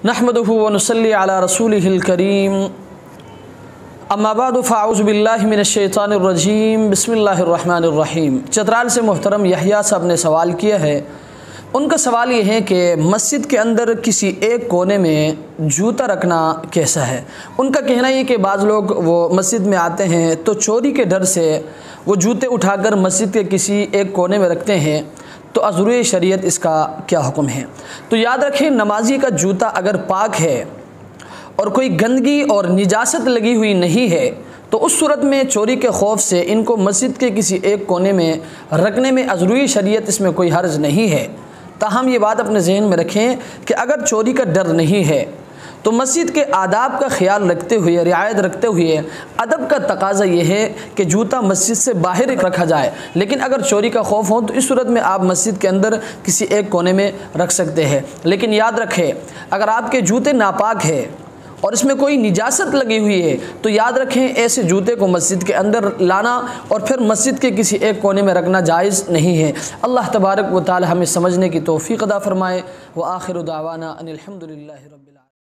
नहमदुहु व नुसल्ली अला रसूलिहिल करीम अम्मा बाद फ़अऊज़ु बिल्लाहि मिनश्शैतानिर रजीम बिस्मिल्लाहिर रहमानिर रहीम। चतराल से मोहतरम यहया साहब ने सवाल किया है। उनका सवाल ये है कि मस्जिद के अंदर किसी एक कोने में जूता रखना कैसा है। उनका कहना ये कि बाज़ लोग वो मस्जिद में आते हैं तो चोरी के डर से वो जूते उठाकर मस्जिद के किसी एक कोने में रखते हैं, तो अज़रूरी शरीयत इसका क्या हुक्म है। तो याद रखें, नमाजी का जूता अगर पाक है और कोई गंदगी और निजासत लगी हुई नहीं है तो उस सूरत में चोरी के खौफ से इनको मस्जिद के किसी एक कोने में रखने में अज़रूरी शरीयत इसमें कोई हर्ज नहीं है। ताहम ये बात अपने जहन में रखें कि अगर चोरी का डर नहीं है तो मस्जिद के आदाब का ख्याल रखते हुए, रियायत रखते हुए, अदब का तकाज़ा ये है कि जूता मस्जिद से बाहर रखा जाए। लेकिन अगर चोरी का खौफ हो तो इस सूरत में आप मस्जिद के अंदर किसी एक कोने में रख सकते हैं। लेकिन याद रखें, अगर आपके जूते नापाक है और इसमें कोई निजासत लगी हुई है तो याद रखें, ऐसे जूते को मस्जिद के अंदर लाना और फिर मस्जिद के किसी एक कोने में रखना जायज़ नहीं है। अल्लाह तबारक व तआला हमें समझने की तौफ़ीक़ अता फ़रमाए। व आखिरु दावाना अनिल हम्दुलिल्लाहि रब्बिल